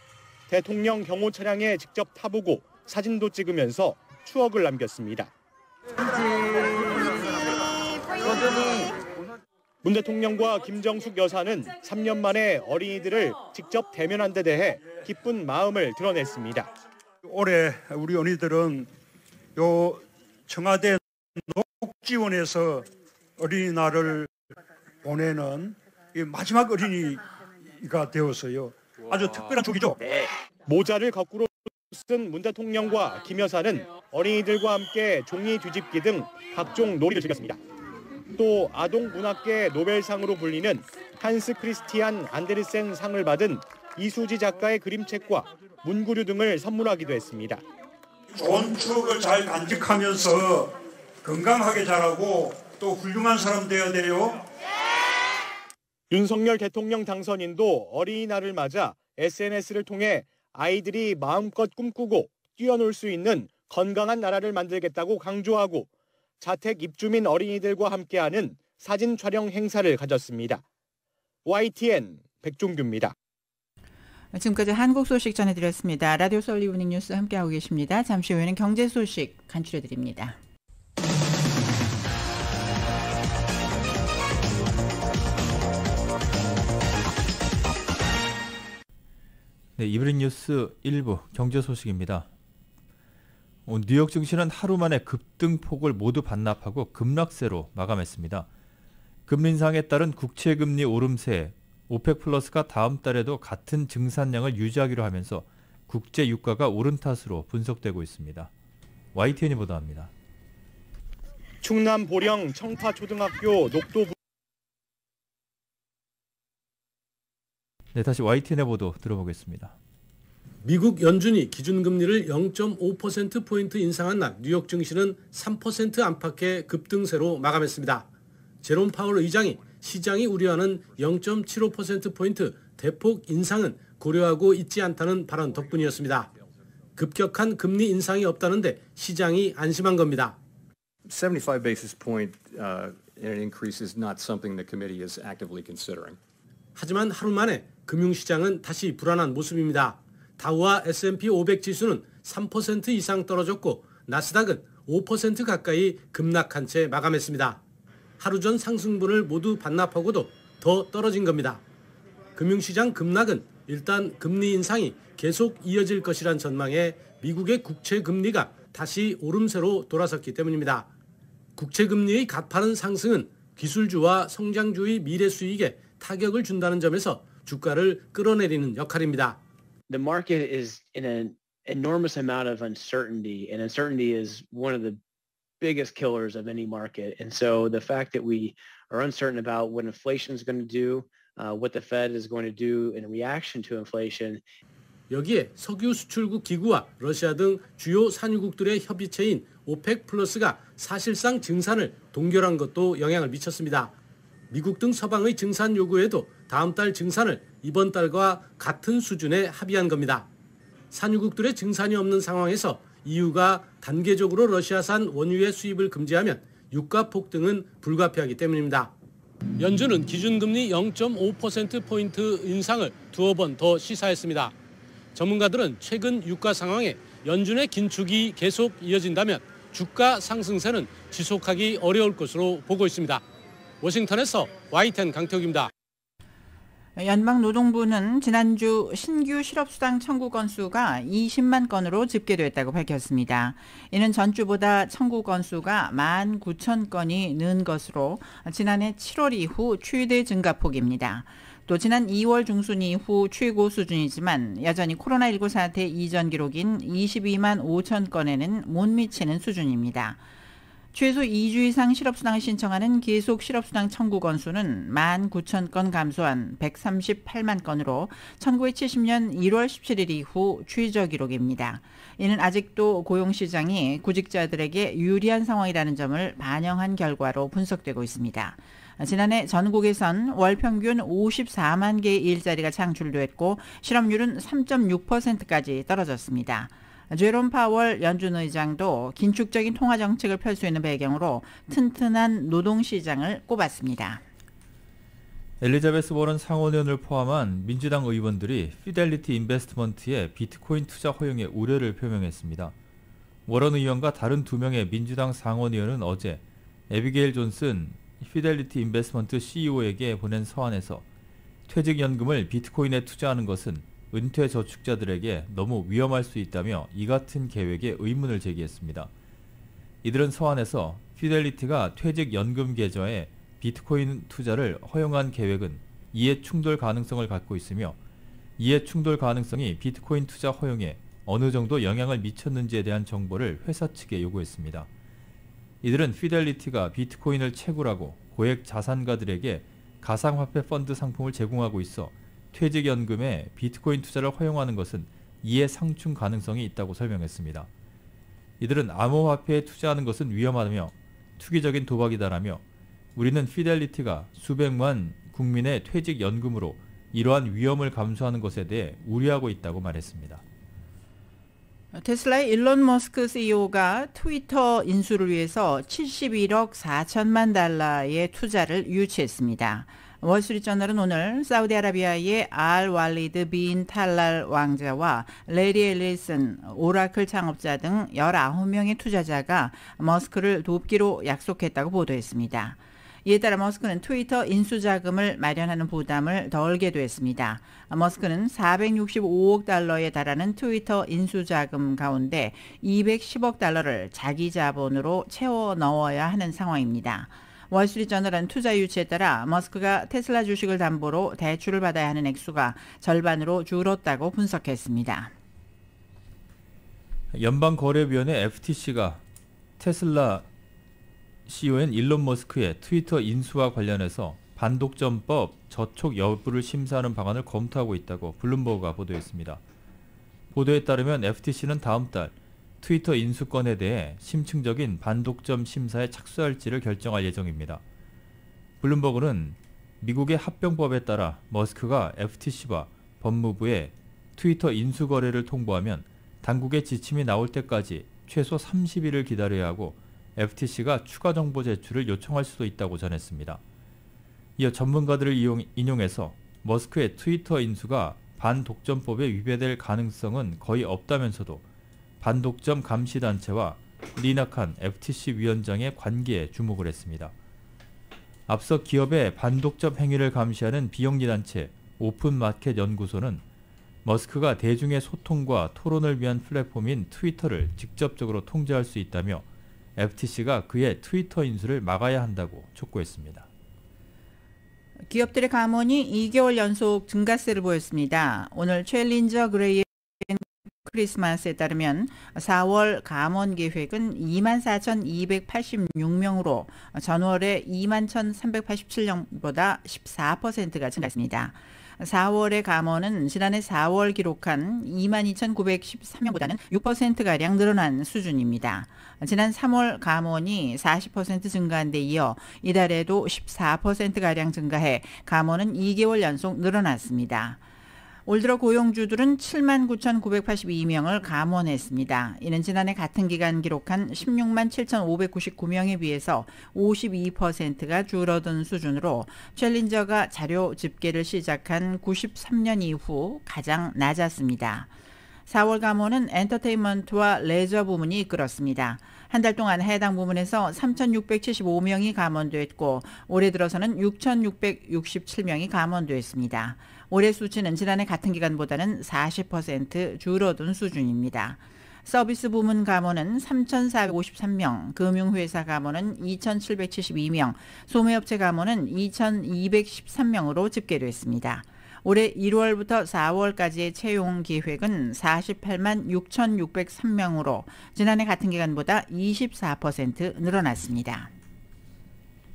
대통령 경호 차량에 직접 타보고 사진도 찍으면서 추억을 남겼습니다. 문 대통령과 김정숙 여사는 3년 만에 어린이들을 직접 대면한 데 대해 기쁜 마음을 드러냈습니다. 올해 우리 어린이들은 요 청와대 녹지원에서 어린이날을 보내는 마지막 어린이가 되었어요. 아주 특별한 축이죠. 모자를 거꾸로 쓴 문 대통령과 김 여사는 어린이들과 함께 종이 뒤집기 등 각종 놀이를 즐겼습니다. 또 아동문학계 노벨상으로 불리는 한스 크리스티안 안데르센 상을 받은 이수지 작가의 그림책과 문구류 등을 선물하기도 했습니다. 좋은 추억을 잘 간직하면서 건강하게 자라고 또 훌륭한 사람 되어야 돼요. 윤석열 대통령 당선인도 어린이날을 맞아 SNS를 통해 아이들이 마음껏 꿈꾸고 뛰어놀 수 있는 건강한 나라를 만들겠다고 강조하고 자택 입주민 어린이들과 함께하는 사진 촬영 행사를 가졌습니다. YTN 백종규입니다. 지금까지 한국 소식 전해드렸습니다. 라디오 서울 이브닝 뉴스 함께하고 계십니다. 잠시 후에는 경제 소식 간추려드립니다. 네, 이브닝 뉴스 1부 경제 소식입니다. 뉴욕 증시는 하루 만에 급등폭을 모두 반납하고 급락세로 마감했습니다. 금리 인상에 따른 국채금리 오름세, 오펙 플러스가 다음 달에도 같은 증산량을 유지하기로 하면서 국제 유가가 오른 탓으로 분석되고 있습니다. YTN이 보도합니다. 충남 보령 청파초등학교 녹도 네, 다시 YTN의 보도 들어보겠습니다. 미국 연준이 기준금리를 0.5%포인트 인상한 날 뉴욕 증시는 3% 안팎의 급등세로 마감했습니다. 제롬 파월 의장이 시장이 우려하는 0.75%포인트 대폭 인상은 고려하고 있지 않다는 발언 덕분이었습니다. 급격한 금리 인상이 없다는데 시장이 안심한 겁니다. 75 basis point increase is not something the committee is actively considering. 하지만 하루 만에 금융시장은 다시 불안한 모습입니다. 다우와 S&P 500 지수는 3% 이상 떨어졌고 나스닥은 5% 가까이 급락한 채 마감했습니다. 하루 전 상승분을 모두 반납하고도 더 떨어진 겁니다. 금융시장 급락은 일단 금리 인상이 계속 이어질 것이란 전망에 미국의 국채 금리가 다시 오름세로 돌아섰기 때문입니다. 국채 금리의 가파른 상승은 기술주와 성장주의 미래 수익에 타격을 준다는 점에서 주가를 끌어내리는 역할입니다. The market is in enormous amount of uncertainty, and uncertainty is one of the biggest killers of any market. And so the fact that we are uncertain about what inflation is going to do, what the Fed is going to do in reaction to inflation. 여기에 석유 수출국 기구와 러시아 등 주요 산유국들의 협의체인 오펙 플러스가 사실상 증산을 동결한 것도 영향을 미쳤습니다. 미국 등 서방의 증산 요구에도 다음 달 증산을 이번 달과 같은 수준에 합의한 겁니다. 산유국들의 증산이 없는 상황에서 EU가 단계적으로 러시아산 원유의 수입을 금지하면 유가 폭등은 불가피하기 때문입니다. 연준은 기준금리 0.5%포인트 인상을 두어 번 더 시사했습니다. 전문가들은 최근 유가 상황에 연준의 긴축이 계속 이어진다면 주가 상승세는 지속하기 어려울 것으로 보고 있습니다. 워싱턴에서 YTN 강태욱입니다. 연방노동부는 지난주 신규 실업수당 청구 건수가 20만 건으로 집계됐다고 밝혔습니다. 이는 전주보다 청구 건수가 19,000건이 는 것으로 지난해 7월 이후 최대 증가폭입니다. 또 지난 2월 중순 이후 최고 수준이지만 여전히 코로나19 사태 이전 기록인 22만 5천 건에는 못 미치는 수준입니다. 최소 2주 이상 실업수당을 신청하는 계속 실업수당 청구 건수는 19,000건 감소한 138만 건으로 1970년 1월 17일 이후 최저 기록입니다. 이는 아직도 고용시장이 구직자들에게 유리한 상황이라는 점을 반영한 결과로 분석되고 있습니다. 지난해 전국에선 월 평균 54만 개의 일자리가 창출됐고 실업률은 3.6%까지 떨어졌습니다. 제롬 파월 연준 의장도 긴축적인 통화 정책을 펼 수 있는 배경으로 튼튼한 노동시장을 꼽았습니다. 엘리자베스 워런 상원의원을 포함한 민주당 의원들이 피델리티 인베스트먼트의 비트코인 투자 허용에 우려를 표명했습니다. 워런 의원과 다른 2명의 민주당 상원의원은 어제 에비게일 존슨 피델리티 인베스트먼트 CEO에게 보낸 서한에서 퇴직연금을 비트코인에 투자하는 것은 은퇴 저축자들에게 너무 위험할 수 있다며 이 같은 계획에 의문을 제기했습니다. 이들은 서한에서 피델리티가 퇴직연금 계좌에 비트코인 투자를 허용한 계획은 이해 충돌 가능성을 갖고 있으며 이해 충돌 가능성이 비트코인 투자 허용에 어느 정도 영향을 미쳤는지에 대한 정보를 회사 측에 요구했습니다. 이들은 피델리티가 비트코인을 채굴하고 고액 자산가들에게 가상화폐 펀드 상품을 제공하고 있어 퇴직연금에 비트코인 투자를 허용하는 것은 이해 상충 가능성이 있다고 설명했습니다. 이들은 암호화폐에 투자하는 것은 위험하며 투기적인 도박이다라며 우리는 피델리티가 수백만 국민의 퇴직연금으로 이러한 위험을 감수하는 것에 대해 우려하고 있다고 말했습니다. 테슬라의 일론 머스크 CEO가 트위터 인수를 위해서 71억 4천만 달러의 투자를 유치했습니다. 월스트리트저널은 오늘 사우디아라비아의 알 왈리드 빈 탈랄 왕자와 레리 앨리슨 오라클 창업자 등 19명의 투자자가 머스크를 돕기로 약속했다고 보도했습니다. 이에 따라 머스크는 트위터 인수자금을 마련하는 부담을 덜게 됐습니다. 머스크는 465억 달러에 달하는 트위터 인수자금 가운데 210억 달러를 자기 자본으로 채워 넣어야 하는 상황입니다. 월스트리트저널은 투자 유치에 따라 머스크가 테슬라 주식을 담보로 대출을 받아야 하는 액수가 절반으로 줄었다고 분석했습니다. 연방거래위원회 FTC가 테슬라 CEO인 일론 머스크의 트위터 인수와 관련해서 반독점법 저촉 여부를 심사하는 방안을 검토하고 있다고 블룸버그가 보도했습니다. 보도에 따르면 FTC는 다음 달 트위터 인수건에 대해 심층적인 반독점 심사에 착수할지를 결정할 예정입니다. 블룸버그는 미국의 합병법에 따라 머스크가 FTC와 법무부에 트위터 인수 거래를 통보하면 당국의 지침이 나올 때까지 최소 30일을 기다려야 하고 FTC가 추가 정보 제출을 요청할 수도 있다고 전했습니다. 이어 전문가들을 인용해서 머스크의 트위터 인수가 반독점법에 위배될 가능성은 거의 없다면서도 반독점 감시단체와 리나칸 FTC 위원장의 관계에 주목을 했습니다. 앞서 기업의 반독점 행위를 감시하는 비영리단체 오픈마켓 연구소는 머스크가 대중의 소통과 토론을 위한 플랫폼인 트위터를 직접적으로 통제할 수 있다며 FTC가 그의 트위터 인수를 막아야 한다고 촉구했습니다. 기업들의 감원이 2개월 연속 증가세를 보였습니다. 오늘 챌린저 그레이의 크리스마스에 따르면 4월 감원 계획은 24,286명으로 전월에 21,387명보다 14%가 증가했습니다. 4월의 감원은 지난해 4월 기록한 22,913명보다는 6%가량 늘어난 수준입니다. 지난 3월 감원이 40% 증가한 데 이어 이달에도 14%가량 증가해 감원은 2개월 연속 늘어났습니다. 올 들어 고용주들은 79,982명을 감원했습니다. 이는 지난해 같은 기간 기록한 167,599명에 비해서 52%가 줄어든 수준으로 챌린저가 자료 집계를 시작한 93년 이후 가장 낮았습니다. 4월 감원은 엔터테인먼트와 레저 부문이 이끌었습니다. 한 달 동안 해당 부문에서 3,675명이 감원됐고 올해 들어서는 6,667명이 감원됐습니다. 올해 수치는 지난해 같은 기간보다는 40% 줄어든 수준입니다. 서비스 부문 감원은 3,453명, 금융회사 감원은 2,772명, 소매업체 감원은 2,213명으로 집계됐습니다. 올해 1월부터 4월까지의 채용 계획은 48만 6,603명으로 지난해 같은 기간보다 24% 늘어났습니다.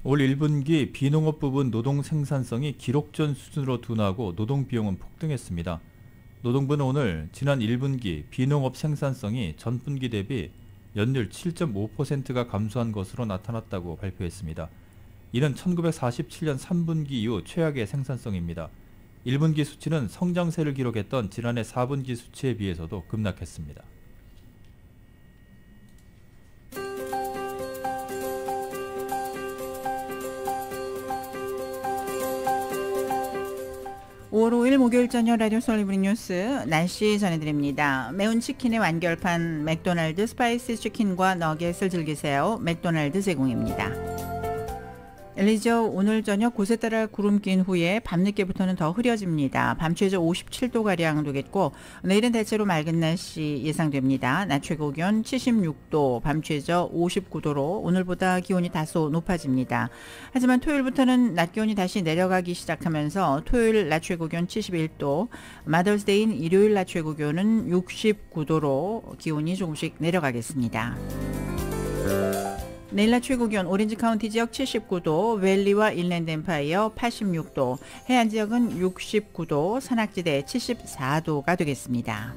올 1분기 비농업 부분 노동 생산성이 기록전 수준으로 둔화하고 노동 비용은 폭등했습니다. 노동부는 오늘 지난 1분기 비농업 생산성이 전분기 대비 연율 7.5%가 감소한 것으로 나타났다고 발표했습니다. 이는 1947년 3분기 이후 최악의 생산성입니다. 1분기 수치는 성장세를 기록했던 지난해 4분기 수치에 비해서도 급락했습니다. 5월 5일 목요일 저녁 라디오 서울 이브닝 뉴스 날씨 전해드립니다. 매운 치킨의 완결판 맥도날드 스파이시 치킨과 너겟을 즐기세요. 맥도날드 제공입니다. 엘리저 오늘 저녁 곳에 따라 구름 낀 후에 밤늦게부터는 더 흐려집니다. 밤 최저 57도가량 되겠고 내일은 대체로 맑은 날씨 예상됩니다. 낮 최고 기온 76도, 밤 최저 59도로 오늘보다 기온이 다소 높아집니다. 하지만 토요일부터는 낮 기온이 다시 내려가기 시작하면서 토요일 낮 최고 기온 71도, 마더스데이인 일요일 낮 최고 기온은 69도로 기온이 조금씩 내려가겠습니다. 내일 낮 최고 기온 오렌지 카운티 지역 79도, 웰리와 인랜드 엠파이어 86도, 해안 지역은 69도, 산악지대 74도가 되겠습니다.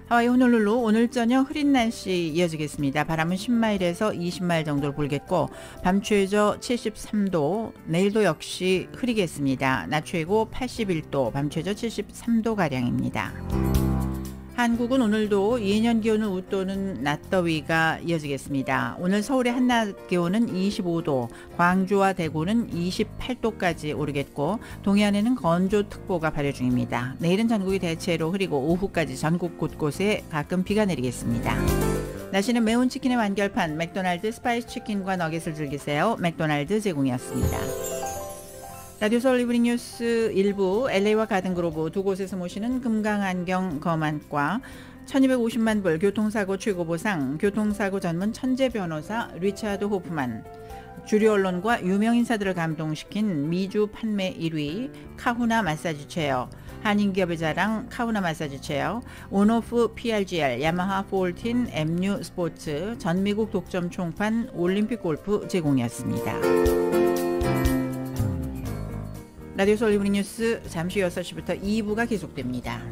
하와이 호놀룰루 오늘 저녁 흐린 날씨 이어지겠습니다. 바람은 10마일에서 20마일 정도로 불겠고 밤 최저 73도, 내일도 역시 흐리겠습니다. 낮 최고 81도, 밤 최저 73도가량입니다. 한국은 오늘도 예년 기온을 웃도는 낮더위가 이어지겠습니다. 오늘 서울의 한낮 기온은 25도, 광주와 대구는 28도까지 오르겠고 동해안에는 건조특보가 발효 중입니다. 내일은 전국이 대체로 흐리고 오후까지 전국 곳곳에 가끔 비가 내리겠습니다. 날씨는 매운 치킨의 완결판 맥도날드 스파이스 치킨과 너겟을 즐기세요. 맥도날드 제공이었습니다. 라디오 서울 이브닝 뉴스 1부 LA와 가든그로브 두 곳에서 모시는 금강안경 검안과 1250만 불 교통사고 최고보상 교통사고 전문 천재 변호사 리차드 호프만, 주류 언론과 유명 인사들을 감동시킨 미주 판매 1위 카후나 마사지 체어, 한인기업의 자랑 카후나 마사지 체어, 온오프 PRGL, 야마하 14, MU 스포츠, 전미국 독점 총판 올림픽 골프 제공이었습니다. 라디오 서울 이브닝 뉴스 잠시 6시부터 2부가 계속됩니다.